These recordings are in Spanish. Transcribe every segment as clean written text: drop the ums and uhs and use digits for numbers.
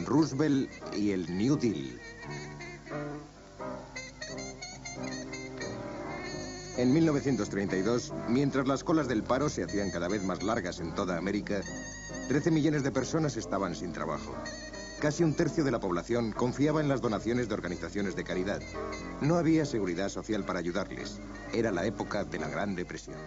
Roosevelt y el New Deal. En 1932, mientras las colas del paro se hacían cada vez más largas en toda América, 13 millones de personas estaban sin trabajo. Casi un tercio de la población confiaba en las donaciones de organizaciones de caridad. No había seguridad social para ayudarles. Era la época de la Gran Depresión.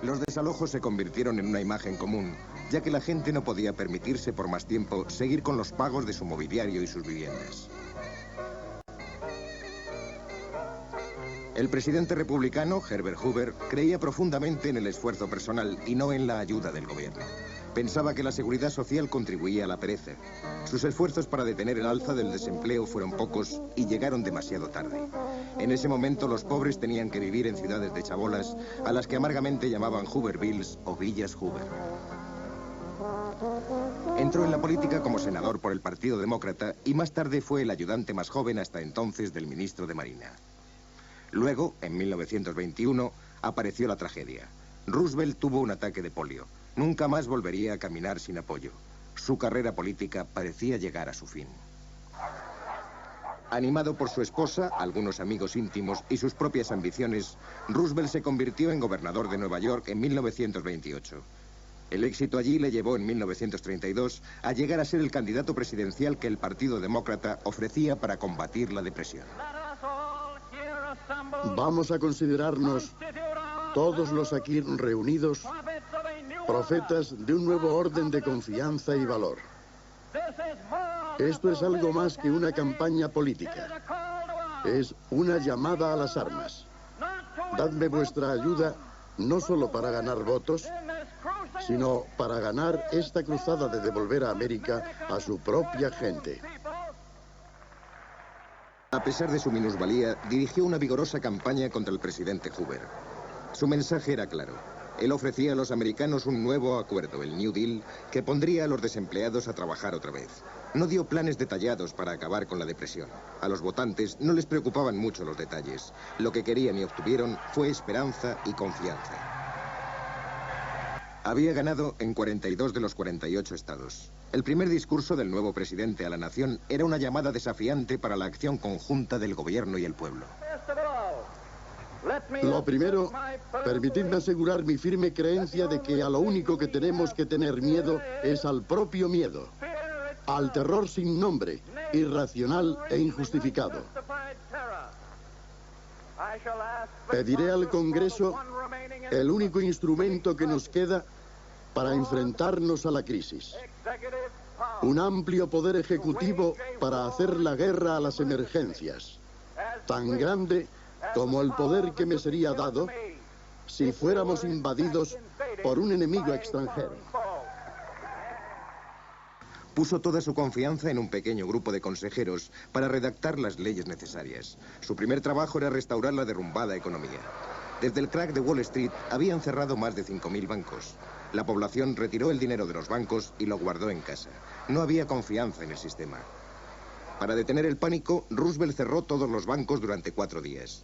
Los desalojos se convirtieron en una imagen común, ya que la gente no podía permitirse por más tiempo seguir con los pagos de su mobiliario y sus viviendas. El presidente republicano, Herbert Hoover, creía profundamente en el esfuerzo personal y no en la ayuda del gobierno. Pensaba que la seguridad social contribuía a la pereza. Sus esfuerzos para detener el alza del desempleo fueron pocos y llegaron demasiado tarde. En ese momento los pobres tenían que vivir en ciudades de chabolas, a las que amargamente llamaban Hoovervilles o Villas Hoover. Entró en la política como senador por el Partido Demócrata y más tarde fue el ayudante más joven hasta entonces del ministro de Marina. Luego, en 1921, apareció la tragedia. Roosevelt tuvo un ataque de polio. Nunca más volvería a caminar sin apoyo. Su carrera política parecía llegar a su fin. Animado por su esposa, algunos amigos íntimos y sus propias ambiciones, Roosevelt se convirtió en gobernador de Nueva York en 1928. El éxito allí le llevó en 1932 a llegar a ser el candidato presidencial que el Partido Demócrata ofrecía para combatir la depresión. Vamos a considerarnos, todos los aquí reunidos, profetas de un nuevo orden de confianza y valor. Esto es algo más que una campaña política. Es una llamada a las armas. Dadme vuestra ayuda, no solo para ganar votos, sino para ganar esta cruzada de devolver a América a su propia gente. A pesar de su minusvalía, dirigió una vigorosa campaña contra el presidente Hoover. Su mensaje era claro. Él ofrecía a los americanos un nuevo acuerdo, el New Deal, que pondría a los desempleados a trabajar otra vez. No dio planes detallados para acabar con la depresión. A los votantes no les preocupaban mucho los detalles. Lo que querían y obtuvieron fue esperanza y confianza. Había ganado en 42 de los 48 estados. El primer discurso del nuevo presidente a la nación era una llamada desafiante para la acción conjunta del gobierno y el pueblo. Lo primero, permitidme asegurar mi firme creencia de que a lo único que tenemos que tener miedo es al propio miedo, al terror sin nombre, irracional e injustificado. Pediré al Congreso el único instrumento que nos queda para enfrentarnos a la crisis. Un amplio poder ejecutivo para hacer la guerra a las emergencias, tan grande como el poder que me sería dado si fuéramos invadidos por un enemigo extranjero. Puso toda su confianza en un pequeño grupo de consejeros para redactar las leyes necesarias. Su primer trabajo era restaurar la derrumbada economía. Desde el crack de Wall Street habían cerrado más de 5.000 bancos. La población retiró el dinero de los bancos y lo guardó en casa. No había confianza en el sistema. Para detener el pánico, Roosevelt cerró todos los bancos durante 4 días.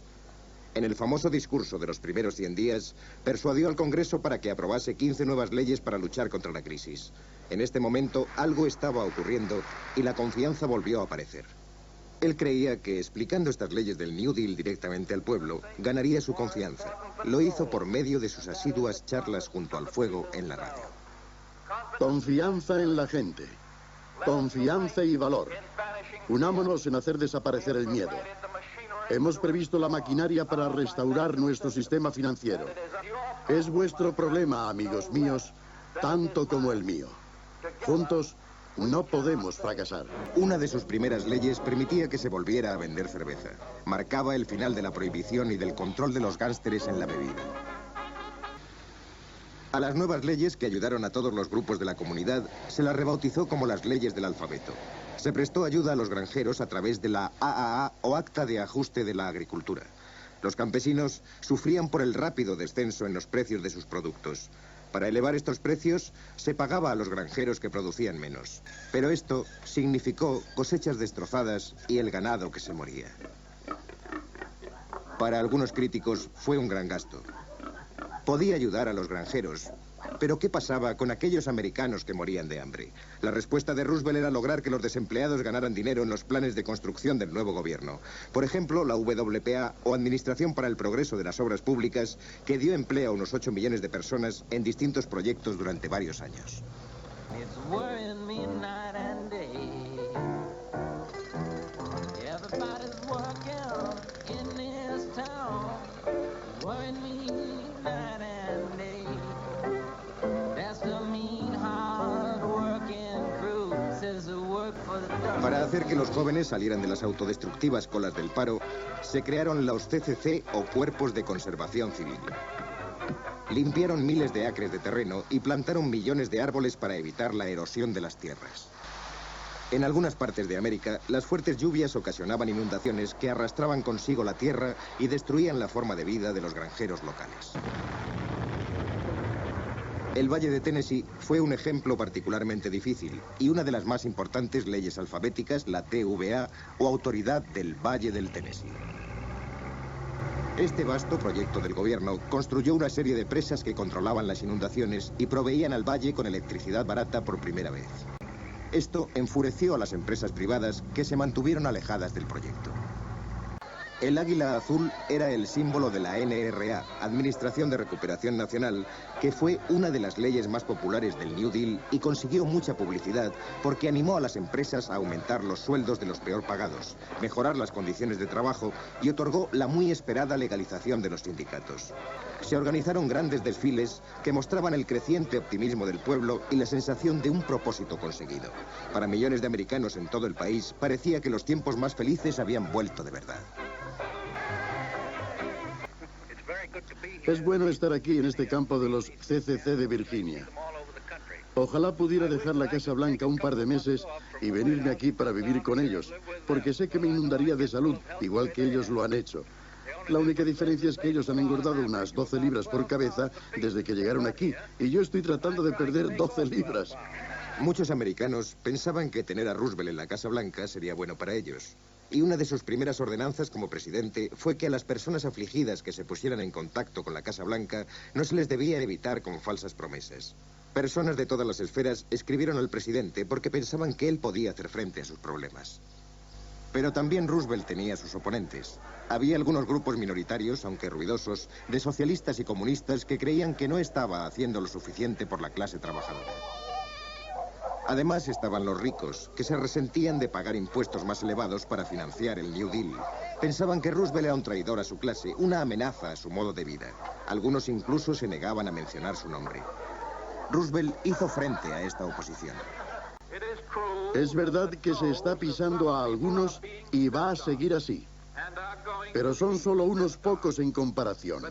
En el famoso discurso de los primeros 100 días, persuadió al Congreso para que aprobase 15 nuevas leyes para luchar contra la crisis. En este momento, algo estaba ocurriendo y la confianza volvió a aparecer. Él creía que, explicando estas leyes del New Deal directamente al pueblo, ganaría su confianza. Lo hizo por medio de sus asiduas charlas junto al fuego en la radio. Confianza en la gente. Confianza y valor. Unámonos en hacer desaparecer el miedo. Hemos previsto la maquinaria para restaurar nuestro sistema financiero. Es vuestro problema, amigos míos, tanto como el mío. Juntos no podemos fracasar. Una de sus primeras leyes permitía que se volviera a vender cerveza. Marcaba el final de la prohibición y del control de los gánsteres en la bebida. A las nuevas leyes, que ayudaron a todos los grupos de la comunidad, se las rebautizó como las leyes del alfabeto. Se prestó ayuda a los granjeros a través de la AAA o Acta de Ajuste de la Agricultura. Los campesinos sufrían por el rápido descenso en los precios de sus productos. Para elevar estos precios, se pagaba a los granjeros que producían menos. Pero esto significó cosechas destrozadas y el ganado que se moría. Para algunos críticos fue un gran gasto. Podía ayudar a los granjeros, Pero ¿qué pasaba con aquellos americanos que morían de hambre? La respuesta de Roosevelt era lograr que los desempleados ganaran dinero en los planes de construcción del nuevo gobierno. Por ejemplo, la WPA, o Administración para el Progreso de las Obras Públicas, que dio empleo a unos 8 millones de personas en distintos proyectos durante varios años. Para hacer que los jóvenes salieran de las autodestructivas colas del paro, se crearon los CCC, o Cuerpos de Conservación Civil. Limpiaron miles de acres de terreno y plantaron millones de árboles para evitar la erosión de las tierras. En algunas partes de América, las fuertes lluvias ocasionaban inundaciones que arrastraban consigo la tierra y destruían la forma de vida de los granjeros locales. El Valle de Tennessee fue un ejemplo particularmente difícil y una de las más importantes leyes alfabéticas, la TVA, o Autoridad del Valle del Tennessee. Este vasto proyecto del gobierno construyó una serie de presas que controlaban las inundaciones y proveían al valle con electricidad barata por primera vez. Esto enfureció a las empresas privadas, que se mantuvieron alejadas del proyecto. El águila azul era el símbolo de la NRA, Administración de Recuperación Nacional, que fue una de las leyes más populares del New Deal y consiguió mucha publicidad porque animó a las empresas a aumentar los sueldos de los peor pagados, mejorar las condiciones de trabajo y otorgó la muy esperada legalización de los sindicatos. Se organizaron grandes desfiles que mostraban el creciente optimismo del pueblo y la sensación de un propósito conseguido. Para millones de americanos en todo el país, parecía que los tiempos más felices habían vuelto de verdad. Es bueno estar aquí en este campo de los CCC de Virginia. Ojalá pudiera dejar la Casa Blanca un par de meses y venirme aquí para vivir con ellos, porque sé que me inundaría de salud, igual que ellos lo han hecho. La única diferencia es que ellos han engordado unas 12 libras por cabeza desde que llegaron aquí, y yo estoy tratando de perder 12 libras. Muchos americanos pensaban que tener a Roosevelt en la Casa Blanca sería bueno para ellos. Y una de sus primeras ordenanzas como presidente fue que a las personas afligidas que se pusieran en contacto con la Casa Blanca no se les debía evitar con falsas promesas. Personas de todas las esferas escribieron al presidente porque pensaban que él podía hacer frente a sus problemas. Pero también Roosevelt tenía sus oponentes. Había algunos grupos minoritarios, aunque ruidosos, de socialistas y comunistas que creían que no estaba haciendo lo suficiente por la clase trabajadora. Además estaban los ricos, que se resentían de pagar impuestos más elevados para financiar el New Deal. Pensaban que Roosevelt era un traidor a su clase, una amenaza a su modo de vida. Algunos incluso se negaban a mencionar su nombre. Roosevelt hizo frente a esta oposición. Es verdad que se está pisando a algunos y va a seguir así. Pero son solo unos pocos en comparación.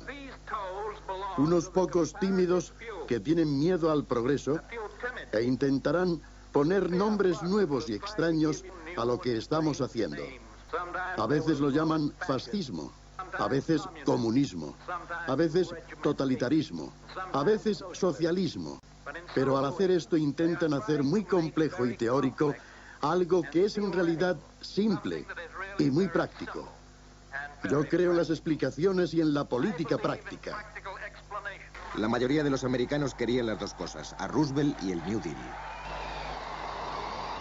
Unos pocos tímidos que tienen miedo al progreso e intentarán poner nombres nuevos y extraños a lo que estamos haciendo. A veces lo llaman fascismo, a veces comunismo, a veces totalitarismo, a veces socialismo. Pero al hacer esto intentan hacer muy complejo y teórico algo que es en realidad simple y muy práctico. Yo creo en las explicaciones y en la política práctica. La mayoría de los americanos querían las dos cosas, a Roosevelt y el New Deal.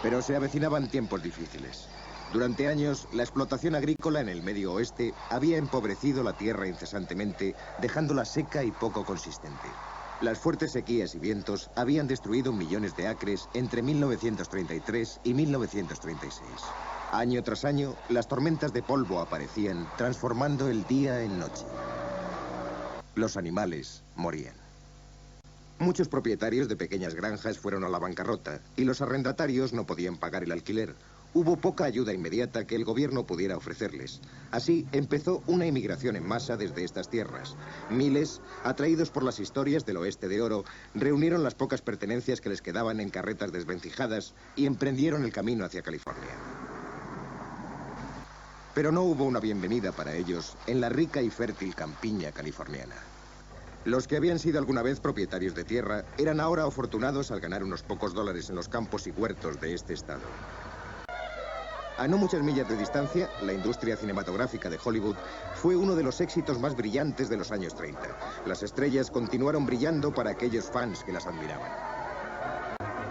Pero se avecinaban tiempos difíciles. Durante años, la explotación agrícola en el Medio Oeste había empobrecido la tierra incesantemente, dejándola seca y poco consistente. Las fuertes sequías y vientos habían destruido millones de acres entre 1933 y 1936. Año tras año, las tormentas de polvo aparecían, transformando el día en noche. Los animales morían. Muchos propietarios de pequeñas granjas fueron a la bancarrota y los arrendatarios no podían pagar el alquiler. Hubo poca ayuda inmediata que el gobierno pudiera ofrecerles. Así empezó una inmigración en masa desde estas tierras. Miles, atraídos por las historias del oeste de oro, reunieron las pocas pertenencias que les quedaban en carretas desvencijadas y emprendieron el camino hacia California. Pero no hubo una bienvenida para ellos en la rica y fértil campiña californiana. Los que habían sido alguna vez propietarios de tierra eran ahora afortunados al ganar unos pocos dólares en los campos y huertos de este estado. A no muchas millas de distancia, la industria cinematográfica de Hollywood fue uno de los éxitos más brillantes de los años 30. Las estrellas continuaron brillando para aquellos fans que las admiraban.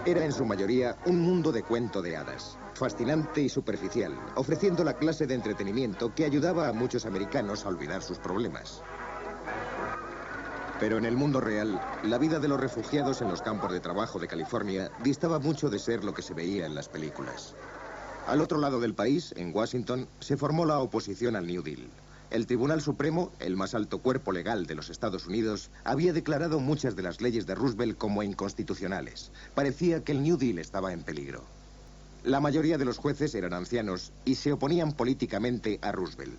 Era en su mayoría un mundo de cuento de hadas, fascinante y superficial, ofreciendo la clase de entretenimiento que ayudaba a muchos americanos a olvidar sus problemas. Pero en el mundo real, la vida de los refugiados en los campos de trabajo de California distaba mucho de ser lo que se veía en las películas. Al otro lado del país, en Washington, se formó la oposición al New Deal. El Tribunal Supremo, el más alto cuerpo legal de los Estados Unidos, había declarado muchas de las leyes de Roosevelt como inconstitucionales. Parecía que el New Deal estaba en peligro. La mayoría de los jueces eran ancianos y se oponían políticamente a Roosevelt.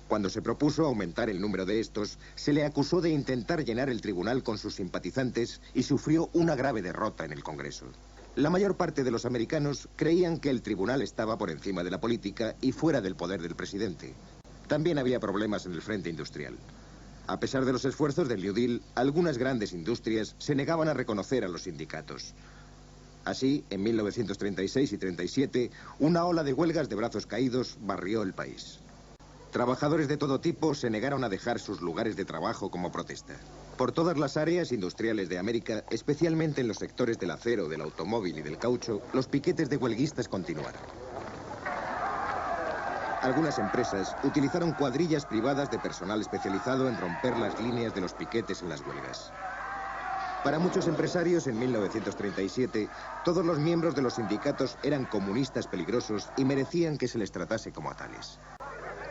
Cuando se propuso aumentar el número de estos, se le acusó de intentar llenar el tribunal con sus simpatizantes y sufrió una grave derrota en el Congreso. La mayor parte de los americanos creían que el tribunal estaba por encima de la política y fuera del poder del presidente. También había problemas en el frente industrial. A pesar de los esfuerzos del New Deal, algunas grandes industrias se negaban a reconocer a los sindicatos. Así, en 1936 y 37, una ola de huelgas de brazos caídos barrió el país. Trabajadores de todo tipo se negaron a dejar sus lugares de trabajo como protesta. Por todas las áreas industriales de América, especialmente en los sectores del acero, del automóvil y del caucho, los piquetes de huelguistas continuaron. Algunas empresas utilizaron cuadrillas privadas de personal especializado en romper las líneas de los piquetes en las huelgas. Para muchos empresarios, en 1937, todos los miembros de los sindicatos eran comunistas peligrosos y merecían que se les tratase como a tales.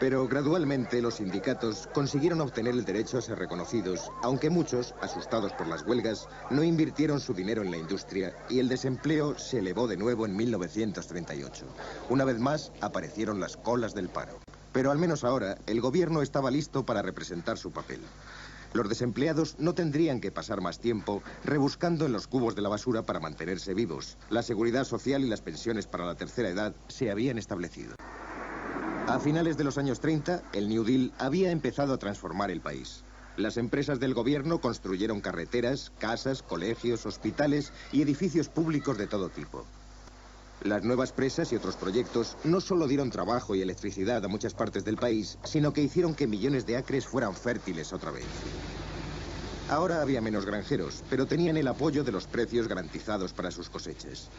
Pero gradualmente los sindicatos consiguieron obtener el derecho a ser reconocidos, aunque muchos, asustados por las huelgas, no invirtieron su dinero en la industria y el desempleo se elevó de nuevo en 1938. Una vez más aparecieron las colas del paro. Pero al menos ahora el gobierno estaba listo para representar su papel. Los desempleados no tendrían que pasar más tiempo rebuscando en los cubos de la basura para mantenerse vivos. La seguridad social y las pensiones para la tercera edad se habían establecido. A finales de los años 30, el New Deal había empezado a transformar el país. Las empresas del gobierno construyeron carreteras, casas, colegios, hospitales y edificios públicos de todo tipo. Las nuevas presas y otros proyectos no solo dieron trabajo y electricidad a muchas partes del país, sino que hicieron que millones de acres fueran fértiles otra vez. Ahora había menos granjeros, pero tenían el apoyo de los precios garantizados para sus cosechas.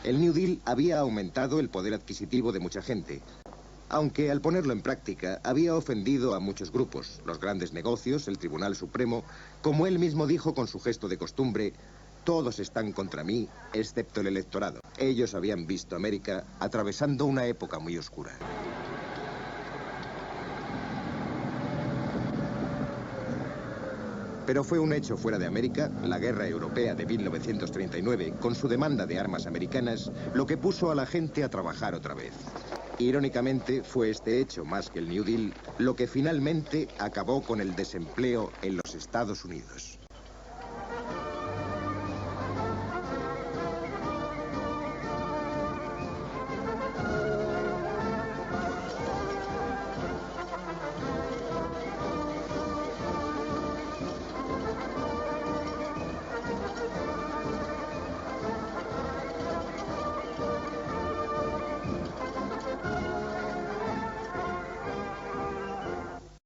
El New Deal había aumentado el poder adquisitivo de mucha gente, aunque al ponerlo en práctica había ofendido a muchos grupos, los grandes negocios, el Tribunal Supremo, como él mismo dijo con su gesto de costumbre: todos están contra mí, excepto el electorado. Ellos habían visto América atravesando una época muy oscura. Pero fue un hecho fuera de América, la guerra europea de 1939, con su demanda de armas americanas, lo que puso a la gente a trabajar otra vez. Irónicamente, fue este hecho, más que el New Deal, lo que finalmente acabó con el desempleo en los Estados Unidos.